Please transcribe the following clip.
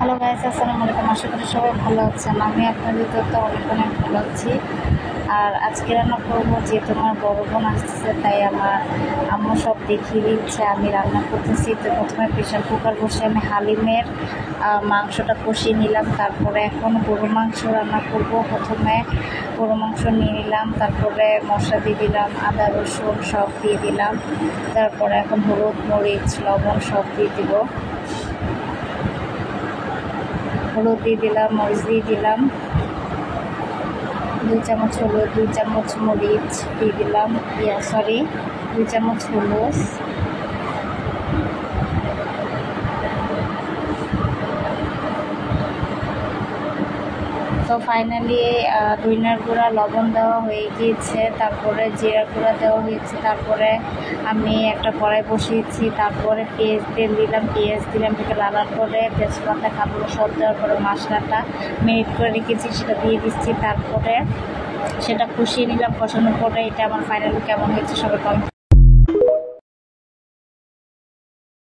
Hello guys, আসসালামু আলাইকুম। আশা করি সবাই ভালো আছেন। আমি আপনাদের তো অনেক ভালো আছি। আর আজকে রান্না করবো, যেহেতু আমার বড় বোন আসতেছে, তাই আমার আম্মু সব দেখিয়ে দিচ্ছে। আমি রান্না করতেছি। তো প্রথমে প্রেশার কুকার বসে আমি হালিমের মাংসটা কষিয়ে নিলাম। তারপরে এখন গরু মাংস রান্না করব। প্রথমে গরু মাংস নিয়ে নিলাম, তারপরে মশলা দিয়ে দিলাম, আদা রসুন সব দিয়ে দিলাম। তারপরে এখন হলুদ মরিচ লবণ সব দিয়ে দিব। হলুদ দিয়ে দিলাম, মরিচ দিয়ে দিলাম, 2 চামচ হলুদ, 2 চামচ মরিচ দিয়ে দিলাম, 2 চামচ হলুদ। তো ফাইনালি ধনিয়ার গুঁড়া লবণ দেওয়া হয়ে গিয়েছে, তারপরে জিরা গুঁড়া দেওয়া হয়েছে। তারপরে আমি একটা কড়াই বসিয়েছি, তারপরে তেল দিলাম, পেঁয়াজ দিলাম, এটাকে লাল করে তেজপাতা কাপড় সব দেওয়ার পরে মশলাটা মেরিট করে রেখেছি সেটা দিয়ে দিচ্ছি। তারপরে সেটা কষিয়ে নিলাম। কষানোর পরে এটা আমার ফাইনালি কেমন হয়েছে সবাই কমেন্ট